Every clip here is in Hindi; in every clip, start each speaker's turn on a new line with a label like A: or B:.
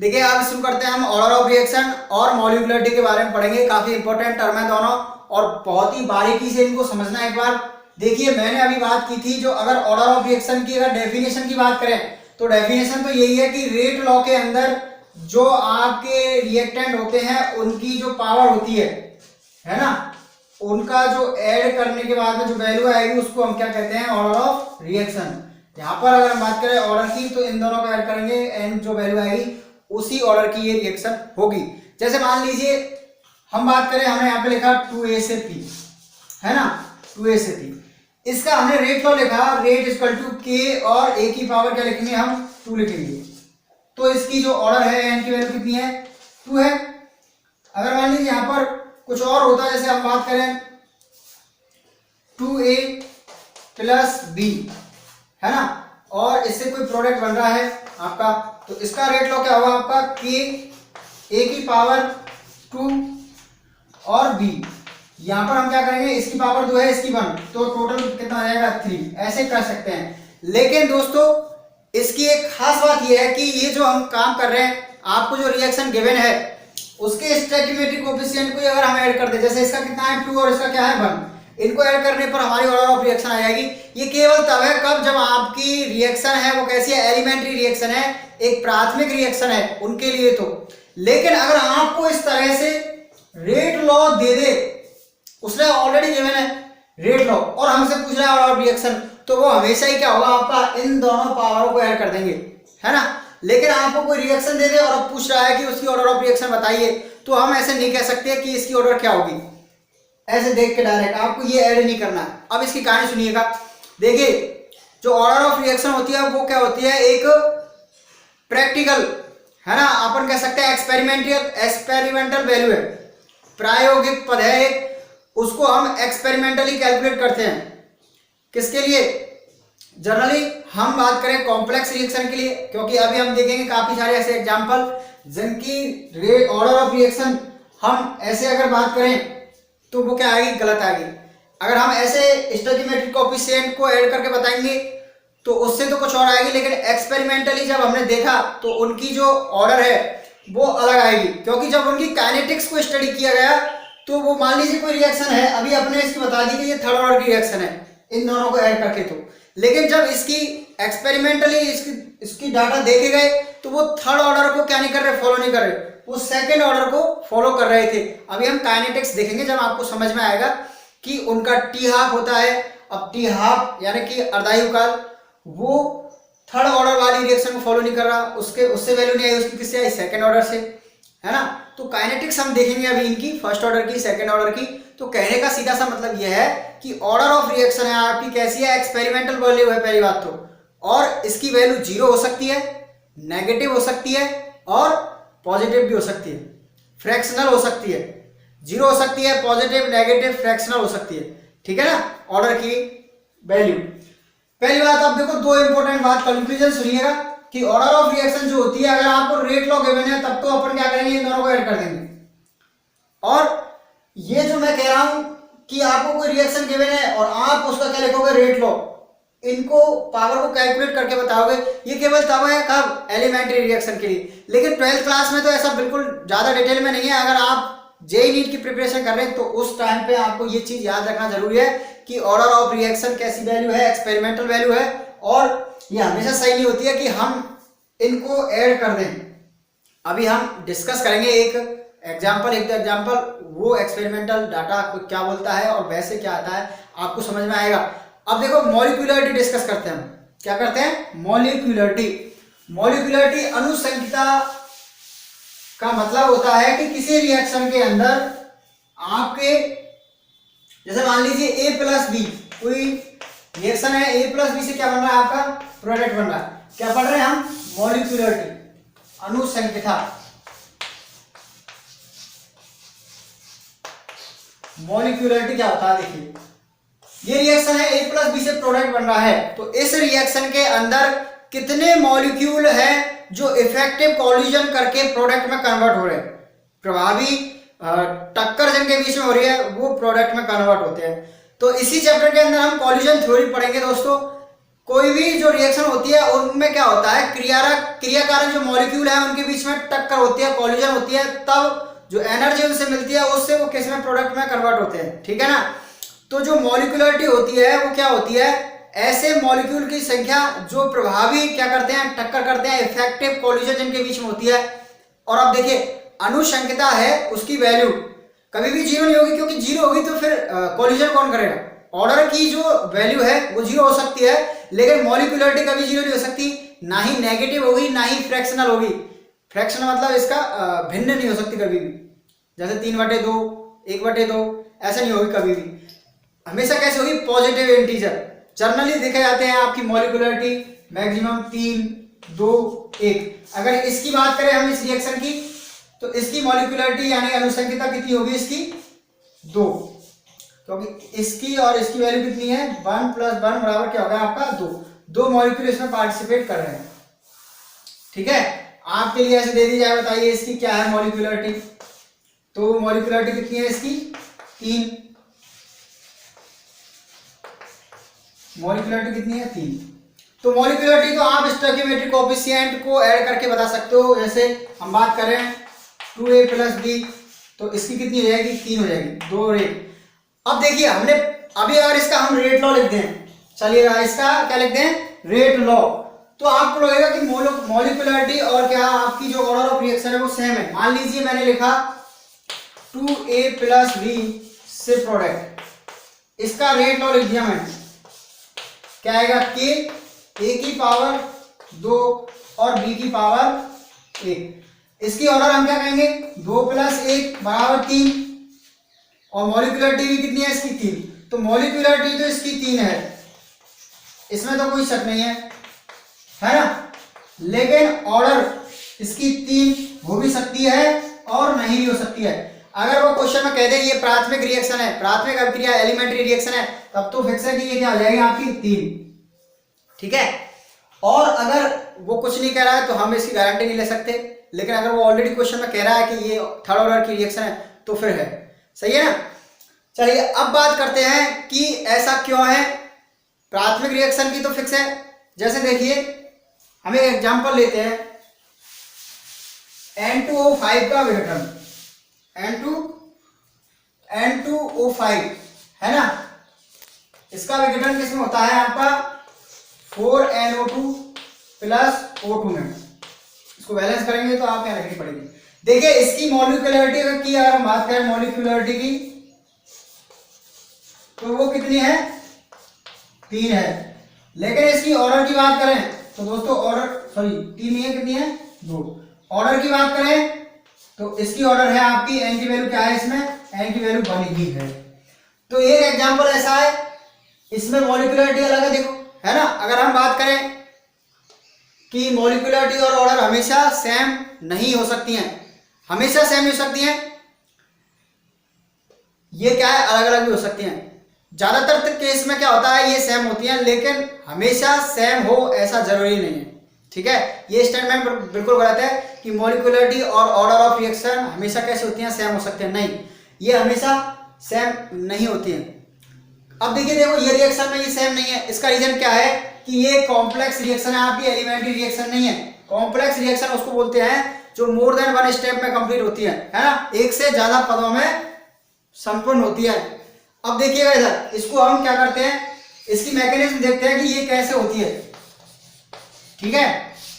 A: देखिए अब शुरू करते हैं हम ऑर्डर ऑफ रिएक्शन और मॉलिक्यूलरिटी के बारे में पढ़ेंगे। काफी इंपॉर्टेंट टर्म है दोनों और बहुत ही बारीकी से इनको समझना है। एक बार देखिए मैंने अभी बात की थी, जो अगर ऑर्डर ऑफ रिएक्शन की अगर डेफिनेशन की बात करें तो डेफिनेशन तो यही है कि रेट लॉ के अंदर जो आपके रिएक्टेंट होते हैं उनकी जो पावर होती है ना, उनका जो ऐड करने के बाद में जो वैल्यू आएगी उसको हम क्या कहते हैं, ऑर्डर ऑफ रिएक्शन। यहाँ पर अगर हम बात करें ऑर्डर की तो इन दोनों को ऐड करेंगे एंड जो वैल्यू आएगी उसी ऑर्डर की ये रिएक्शन होगी। जैसे मान लीजिए हम बात करें, हमने यहाँ पे लिखा 2A से P है ना, 2A से P, इसका हमने रेट लॉ लिखा, रेट इक्वल टू K और A की पावर क्या लिखेंगे हम, 2 लिखेंगे। तो इसकी जो ऑर्डर है एन की वैल्यू कितनी है, 2 है। अगर मान लीजिए यहाँ पर कुछ और होता है, जैसे हम बात करें 2A प्लस B है ना, और इससे कोई प्रोडक्ट बन रहा है आपका, तो इसका रेट लॉ क्या होगा आपका, K A की पावर 2 और B, यहां पर हम क्या करेंगे, इसकी पावर 2 है इसकी 1, तो टोटल कितना आ जाएगा 3, ऐसे कर सकते हैं। लेकिन दोस्तों इसकी एक खास बात यह है कि ये जो हम काम कर रहे हैं, आपको जो रिएक्शन गिवन है उसके स्टोइकियोमेट्रिक कोएफिशिएंट को अगर हम ऐड कर दे, जैसे इसका कितना है 2 और इसका क्या है 1, इनको ऐड करने पर हमारी ऑर्डर ऑफ रिएक्शन आ जाएगी। ये केवल तब है कब, जब आपकी रिएक्शन है वो कैसी है, एलिमेंट्री रिएक्शन है, एक प्राथमिक रिएक्शन है उनके लिए तो। लेकिन अगर आपको इस तरह से रेट लॉ दे दे, उसने ऑलरेडी गिवन है रेट लॉ और हमसे पूछ रहा है ऑर्डर ऑफ रिएक्शन, तो वो हमेशा ही क्या होगा आपका, इन दोनों पावरों को ऐड कर देंगे है ना। लेकिन आपको कोई रिएक्शन दे दे और अब पूछ रहा है कि उसकी ऑर्डर ऑफ रिएक्शन बताइए, तो हम ऐसे नहीं कह सकते कि इसकी ऑर्डर क्या होगी, ऐसे देख के डायरेक्ट आपको ये ऐड नहीं करना है। अब इसकी कहानी सुनिएगा। देखिए जो ऑर्डर ऑफ रिएक्शन होती है वो क्या होती है, एक प्रैक्टिकल है ना, अपन कह सकते हैं एक्सपेरिमेंटल वैल्यू है, प्रायोगिक पद है एक, उसको हम एक्सपेरिमेंटली कैलकुलेट करते हैं। किसके लिए, जनरली हम बात करें कॉम्प्लेक्स रिएक्शन के लिए, क्योंकि अभी हम देखेंगे काफी सारे ऐसे एग्जांपल जिनकी ऑर्डर ऑफ रिएक्शन हम ऐसे अगर बात करें तो वो क्या आएगी, गलत आएगी। अगर हम ऐसे स्टोइकियोमेट्रिक कोएफिशिएंट को ऐड करके बताएंगे तो उससे तो कुछ और आएगी, लेकिन एक्सपेरिमेंटली जब हमने देखा तो उनकी जो ऑर्डर है वो अलग आएगी, क्योंकि जब उनकी काइनेटिक्स को स्टडी किया गया तो वो मान लीजिए कोई रिएक्शन है, अभी अपने इसकी बता दी कि ये थर्ड ऑर्डर की रिएक्शन है इन दोनों को ऐड करके, तो लेकिन जब इसकी एक्सपेरिमेंटली इसकी डाटा देखे गए तो वो थर्ड ऑर्डर को क्या नहीं कर रहे, फॉलो नहीं कर रहे, वो सेकेंड ऑर्डर को फॉलो कर रहे थे। अभी हम काइनेटिक्स देखेंगे जब आपको समझ में आएगा कि उनका टी हाफ होता है। अब टी हाफ यानी कि अर्धायु काल, वो थर्ड ऑर्डर वाली रिएक्शन को फॉलो नहीं कर रहा, उससे वैल्यू नहीं आई, उसकी किससे आई, सेकंड ऑर्डर से है ना। तो काइनेटिक्स हम देखेंगे अभी इनकी, फर्स्ट ऑर्डर की, सेकंड ऑर्डर की। तो कहने का सीधा सा मतलब यह है कि ऑर्डर ऑफ रिएक्शन है आपकी कैसी है, एक्सपेरिमेंटल वैल्यू है पहली बात तो, और इसकी वैल्यू 0 हो सकती है, नेगेटिव हो सकती है और पॉजिटिव भी हो सकती है, फ्रैक्शनल हो सकती है, 0 हो सकती है, पॉजिटिव, नेगेटिव, फ्रैक्शनल हो सकती है, ठीक है ना, ऑर्डर की वैल्यू। पहली बात आप देखो, दो इंपॉर्टेंट बात, कंक्लूजन सुनिएगा कि ऑर्डर ऑफ रिएक्शन जो होती है, अगर आपको रेट लॉ गिवन है तब तो अपन क्या करेंगे, इन दोनों को ऐड कर देंगे। और ये जो मैं कह रहा हूं कि आपको कोई रिएक्शन गिवन है और आप उसका क्या लिखोगे, रेट लॉ, इनको पावर को कैलकुलेट करके बताओगे, ये केवल तब है कब, एलिमेंट्री रिएक्शन के लिए। लेकिन 12th क्लास में तो ऐसा बिल्कुल ज्यादा डिटेल में नहीं है। अगर आप जेईई नीट की प्रिपरेशन कर रहे हैं तो उस टाइम पे आपको ये चीज याद रखना जरूरी है कि ऑर्डर ऑफ रिएक्शन कैसी वैल्यू है, एक्सपेरिमेंटल वैल्यू है, और ये हमेशा सही नहीं होती है कि हम इनको ऐड कर दें। अभी हम डिस्कस करेंगे एक एग्जाम्पल, वो एक्सपेरिमेंटल डाटा क्या बोलता है और वैसे क्या आता है, आपको समझ में आएगा। अब देखो मॉलिक्यूलरिटी डिस्कस करते हैं हम, क्या करते हैं, मॉलिक्यूलरिटी अनुसंख्यिता का मतलब होता है कि किसी रिएक्शन के अंदर आपके, जैसे मान लीजिए A प्लस बी, कोई रिएक्शन है, A प्लस बी से क्या बन रहा है, आपका प्रोडक्ट बन रहा है। क्या पढ़ रहे हैं हम, मॉलिक्यूलरिटी, अनुसंख्यिता। मॉलिक्यूलरिटी क्या होता है, देखिए ये रिएक्शन है, A प्लस बी से प्रोडक्ट बन रहा है, तो इस रिएक्शन के अंदर कितने मॉलिक्यूल हैं जो इफेक्टिव कॉलिजन करके प्रोडक्ट में कन्वर्ट हो रहे हैं, प्रभावी टक्कर जिनके बीच में हो रही है वो प्रोडक्ट में कन्वर्ट होते हैं। तो इसी चैप्टर के अंदर हम कॉलिजन थ्योरी पढ़ेंगे दोस्तों। कोई भी जो रिएक्शन होती है उनमें क्या होता है, क्रियाकारक जो मॉलिक्यूल है उनके बीच में टक्कर होती है, कॉलिजन होती है, तब जो एनर्जी उनसे मिलती है उससे वो किस में प्रोडक्ट में कन्वर्ट होते हैं, ठीक है ना। तो जो मॉलिक्यूलरिटी होती है वो क्या होती है, ऐसे मॉलिक्यूल की संख्या जो प्रभावी क्या करते हैं, टक्कर करते हैं, इफेक्टिव कॉलिजन जिनके बीच में होती है। और अब देखिए अनुसंख्यता है उसकी वैल्यू कभी भी जीरो नहीं होगी, क्योंकि जीरो होगी तो फिर कॉलिजन कौन करेगा। ऑर्डर की जो वैल्यू है वो जीरो हो सकती है, लेकिन मॉलिक्यूलरिटी कभी जीरो नहीं हो सकती, ना ही नेगेटिव होगी ना ही फ्रैक्शनल होगी। फ्रैक्शनल मतलब इसका भिन्न नहीं हो सकती कभी भी, जैसे 3/2, 1/2 ऐसा नहीं होगी कभी भी। हमेशा कैसे होगी, पॉजिटिव इंटीजर। जनरली देखे जाते हैं आपकी मॉलिक्यूलरिटी मैक्सिमम 3, 2, 1। अगर इसकी बात करें हम इस रिएक्शन की, तो इसकी मॉलिक्यूलरिटी यानी अनुसंख्यता कितनी होगी इसकी, 2, क्योंकि इसकी और इसकी वैल्यू कितनी है, 1 + 1 बराबर क्या होगा आपका 2। 2 मॉलिक्यूल इसमें पार्टिसिपेट कर रहे हैं, ठीक है। आपके लिए ऐसे दे दी जाए, बताइए इसकी क्या है मॉलिक्यूलरिटी, तो मॉलिक्यूलरिटी कितनी है इसकी, 3। मॉलिक्यूलरिटी कितनी है, 3। तो मॉलिक्यूलरिटी तो आप स्टोइकियोमेट्रिक कोएफिशिएंट को ऐड करके बता सकते हो। जैसे हम बात करें 2a + b, तो इसकी कितनी हो जाएगी, 3 हो जाएगी, 2 रेट। अब देखिए हमने अभी अगर इसका हम रेट लॉ लिख दें, चलिएगा इसका क्या लिख दें, रेट लॉ, तो आपको लगेगा कि मॉलिक्यूलरिटी और क्या आपकी जो ऑर्डर ऑफ रिएक्शन है वो सेम है। मान लीजिए मैंने लिखा 2a + b से प्रोडक्ट, इसका रेट लॉ लिख दिया मैंने, क्या आएगा, k a की पावर 2 और b की पावर 1। इसकी ऑर्डर हम क्या कहेंगे, 2 + 1 = 3, और मॉलिक्यूलरिटी भी कितनी है इसकी, 3। तो मॉलिक्यूलरिटी तो इसकी 3 है, इसमें तो कोई शक नहीं है ना। लेकिन ऑर्डर इसकी 3 हो भी सकती है और नहीं भी हो सकती है। अगर वो क्वेश्चन में कह दे ये प्राथमिक रिएक्शन है, प्राथमिक अभिक्रिया एलिमेंट्री रिएक्शन है, तब तो फिक्स है कि ये क्या हो जाएगी आपकी 3, ठीक है। और अगर वो कुछ नहीं कह रहा है तो हम इसकी गारंटी नहीं ले सकते, लेकिन अगर वो ऑलरेडी क्वेश्चन में कह रहा है कि ये थर्ड ऑर्डर की रिएक्शन है तो फिर है, सही है ना। चलिए अब बात करते हैं कि ऐसा क्यों है। प्राथमिक रिएक्शन की तो फिक्स है, जैसे देखिए हम एक एग्जांपल लेते हैं, N2O5 का विघटन, N2O5 है ना, इसका विघटन किसमें होता है आपका, 4NO2 + O2 में। इसको बैलेंस करेंगे तो आपको यहाँ लिखनी पड़ेगी। देखिए इसकी मॉलिक्यूलरिटी की अगर हम बात करें मॉलिक्यूलरिटी की, तो वो कितनी है, 3 है। लेकिन इसकी ऑर्डर की बात करें तो दोस्तों ऑर्डर 3 नहीं है, कितनी है, 2। ऑर्डर की बात करें तो इसकी ऑर्डर है आपकी, n की वैल्यू क्या है इसमें, n की वैल्यू 1 ही है। तो एक एग्जांपल ऐसा है, इसमें मॉलिक्यूलरिटी अलग है, देखो है ना। अगर हम बात करें कि मॉलिक्यूलरिटी और ऑर्डर हमेशा सेम नहीं हो सकती हैं, हमेशा सेम हो सकती हैं, ये क्या है, अलग अलग भी हो सकती हैं। ज्यादातर केस में क्या होता है, ये सेम होती हैं, लेकिन हमेशा सेम हो ऐसा जरूरी नहीं है, ठीक है। ये स्टेटमेंट बिल्कुल गलत है कि मॉलिक्यूलरिटी और ऑर्डर ऑफ रिएक्शन हमेशा कैसे होती हैं, सेम हो सकते हैं, नहीं, ये हमेशा सेम नहीं होती हैं। अब देखिए, देखो ये रिएक्शन में ये सेम नहीं है, इसका रीजन क्या है कि ये कॉम्प्लेक्स रिएक्शन है आपकी, एलिमेंट्री रिएक्शन नहीं है। कॉम्प्लेक्स रिएक्शन उसको बोलते हैं जो मोर देन 1 स्टेप में कंप्लीट होती है ना, एक से ज्यादा पदों में संपन्न होती है। अब देखिएगा इधर, इसको हम क्या करते हैं, इसकी मैकेनिज्म देखते हैं कि ये कैसे होती है, ठीक है।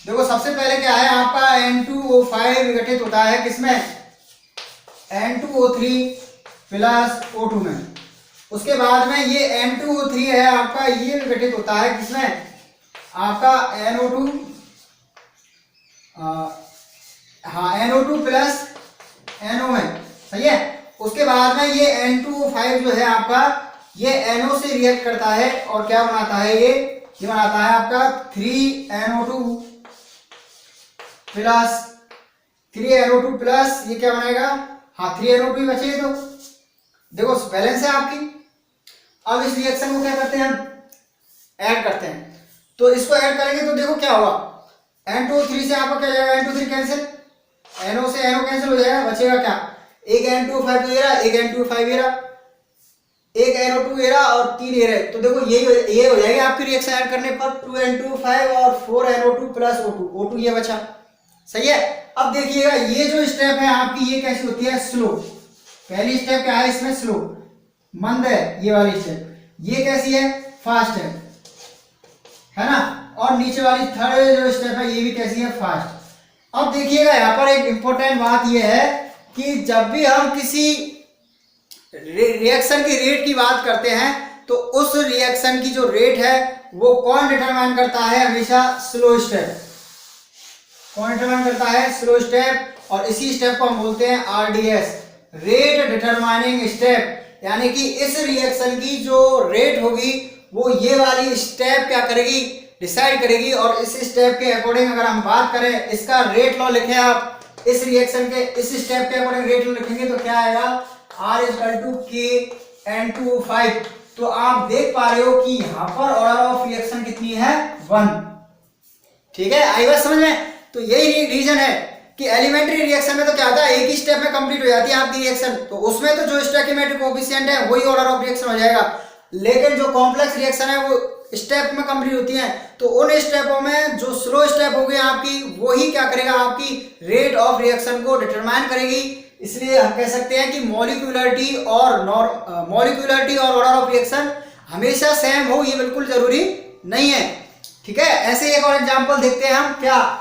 A: देखो सबसे पहले क्या है आपका, N2O5 विघटित होता है किसमें, N2O3 + O2 में। उसके बाद में ये N2O3 है आपका, ये विघटित होता है किसमें, आपका NO2, NO2 + NO में, सही है। उसके बाद में ये N2O5 जो है आपका, ये NO से रिएक्ट करता है और क्या बनाता है, ये बनाता है आपका 3NO2 + ये क्या बनेगा, 3NO2 बचे। तो देखो बैलेंस है आपकी। अब इस रिएक्शन को क्या करते हैं, हम ऐड करते हैं। तो इसको ऐड करेंगे तो देखो क्या होगा, N2O3 से आपका क्या जाएगा, N2O3 कैंसिल, NO से NO कैंसिल हो जाएगा, बचेगा क्या, एक N2O5 ये रहा, एक N2O5 ये रहा, एक NO2 ए रहा और 3 ए रहे, तो देखो ये हो जाएगी आपकी रिएक्शन ऐड करने पर 2N2 5 और 4NO2 प्लस O2 ये बचा। सही है। अब देखिएगा ये जो स्टेप है आपकी ये कैसी होती है, स्लो। पहली स्टेप क्या है इसमें, स्लो, मंद है ये वाली स्टेप। ये कैसी है, फास्ट है ना। और नीचे वाली थर्ड जो स्टेप है ये भी कैसी है, फास्ट। अब देखिएगा यहाँ पर एक इंपॉर्टेंट बात ये है कि जब भी हम किसी रिएक्शन की रेट की बात करते हैं तो उस रिएक्शन की जो रेट है वो कौन डिटरमाइन करता है, हमेशा स्लो स्टेप। कौन डिटरमाइन करता है, स्लो स्टेप। और इसी स्टेप को हम बोलते हैं RDS, रेट डिटरमाइनिंग स्टेप। यानी कि इस रिएक्शन की जो रेट होगी वो ये वाली स्टेप क्या करेगी, डिसाइड करेगी। और इस स्टेप के अकॉर्डिंग अगर हम बात करें, इसका रेट लॉ लिखें आप, इस रिएक्शन के इस स्टेप के अकॉर्डिंग रेट लॉ लिखेंगे तो क्या आएगा, R=K_N2O5। तो आप देख पा रहे हो कि यहां पर ऑर्डर ऑफ रिएक्शन कितनी है, 1। ठीक है, आई बात समझ में। तो यही रीजन है कि एलिमेंट्री रिएक्शन में तो क्या होता है, एक ही स्टेप में कंप्लीट हो जाती है आपकी रिएक्शन, तो उसमें तो जो स्टोइकियोमेट्रिक कोएफिशिएंट है वही ऑर्डर ऑफ रिएक्शन हो जाएगा। लेकिन जो कॉम्प्लेक्स रिएक्शन है वो स्टेप में कंप्लीट होती है, तो उन स्टेपों में जो स्लो स्टेप हो गई आपकी, वही क्या करेगा, आपकी रेट ऑफ रिएक्शन को डिटरमाइन करेगी। इसलिए हम कह सकते हैं कि मॉलिक्यूलरिटी और ऑर्डर ऑफ रिएक्शन हमेशा सेम हो, ये बिल्कुल जरूरी नहीं है। ठीक है, ऐसे एक और एग्जांपल देखते हैं हम, क्या,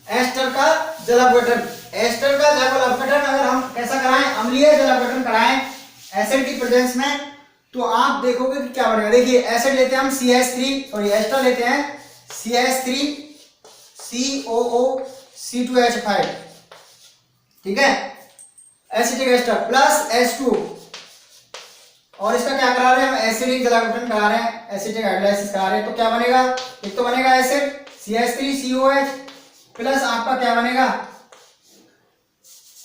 A: एस्टर का जल अपघटन। एस्टर का जल अपघटन अगर हम कैसा कराएं, अम्लीय जल अपघटन कराएं एसिड की प्रेजेंस में, तो आप देखोगे कि क्या बनेगा। देखिए एसिड लेते हैं हम CH3 और एस्टर लेते हैं CH3COO C2H5, ठीक है, एसिटिक एस्टर प्लस H2। और इसका क्या करा रहे हैं हम, एसिडिक जल अपघटन करा रहे हैं, एसिटिक हाइड्रोलाइसिस करा रहे हैं। तो क्या बनेगा, एक तो बनेगा एसिड CH3COH प्लस आपका क्या बनेगा,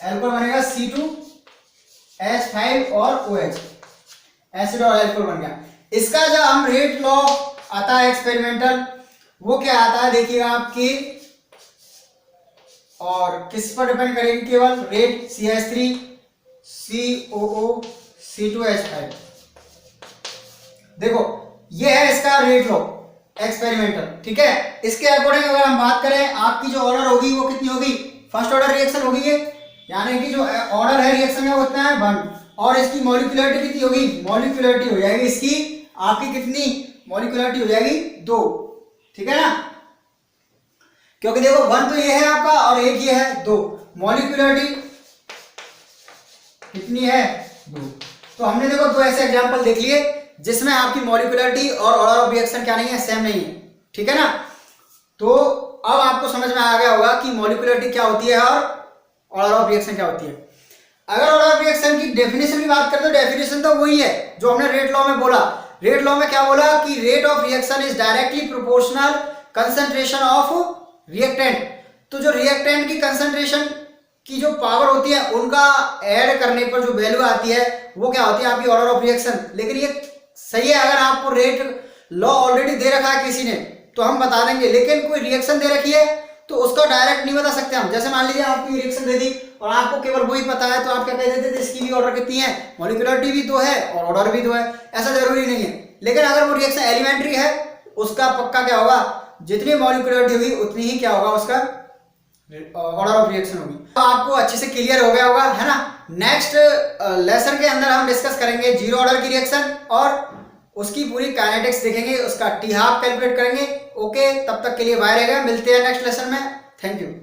A: एल्कोहल बनेगा C2H5 और OH, एसिड और एल्कोहल बन गया। इसका जो हम रेट लॉ आता है एक्सपेरिमेंटल, वो क्या आता है देखिएगा आपकी, और किस पर डिपेंड करेगी, केवल रेट CH3COO C2H5। देखो ये है इसका रेट लॉ एक्सपेरिमेंटल, ठीक है। इसके अकॉर्डिंग अगर हम बात करें, आपकी जो ऑर्डर होगी वो कितनी होगी, फर्स्ट ऑर्डर रिएक्शन होगी ये, यानी कि जो ऑर्डर है रिएक्शन में वो कितना है, 1। और इसकी मॉलिक्यूलरिटी कितनी होगी, मॉलिक्यूलरिटी हो जाएगी इसकी आपकी कितनी, मॉलिक्यूलरिटी हो जाएगी 2, ठीक है ना। क्योंकि देखो 1 तो ये है आपका और एक ये है 2, मॉलिक्यूलरिटी कितनी है, 2। तो हमने देखो 2 ऐसे एग्जांपल देख लिए जिसमें आपकी मॉलिक्यूलरिटी और ऑर्डर ऑफ रिएक्शन क्या नहीं है, सेम नहीं है, ठीक है ना। तो अब आपको समझ में आ गया होगा कि मॉलिक्यूलरिटी क्या होती है और ऑर्डर ऑफ रिएक्शन क्या होती है। अगर ऑर्डर ऑफ रिएक्शन की डेफिनेशन की बात करें तो डेफिनेशन तो वही है जो हमने रेट लॉ में बोला। रेट लॉ में क्या बोला कि rate of reaction is directly proportional concentration of reactant. तो जो रिएक्टेंट की कंसंट्रेशन की जो पावर होती है उनका ऐड करने पर जो वैल्यू आती है वो क्या होती है, आपकी ऑर्डर ऑफ रिएक्शन। लेकिन ये सही है, अगर आपको रेट लॉ ऑलरेडी दे रखा है किसी ने तो हम बता देंगे, लेकिन कोई रिएक्शन दे रखी है तो उसका डायरेक्ट नहीं बता सकते हम। जैसे मान लीजिए आपको रिएक्शन दे दी और आपको केवल वही पता है, तो आप क्या कह देते थे, इसकी भी ऑर्डर कितनी है, मॉलिक्यूलरिटी भी 2 है और ऑर्डर भी 2 है, ऐसा जरूरी नहीं है। लेकिन अगर वो रिएक्शन एलिमेंट्री है उसका पक्का क्या होगा, जितनी मॉलिक्यूलरिटी होगी उतनी ही क्या होगा, उसका ऑर्डर ऑफ रिएक्शन होगी। तो आपको अच्छे से क्लियर हो गया होगा, है ना। नेक्स्ट लेसन के अंदर हम डिस्कस करेंगे 0 ऑर्डर की रिएक्शन और उसकी पूरी काइनेटिक्स देखेंगे, उसका T हाफ कैलकुलेट करेंगे। ओके, तब तक के लिए बाय रहेगा, मिलते हैं नेक्स्ट लेसन में। Thank you.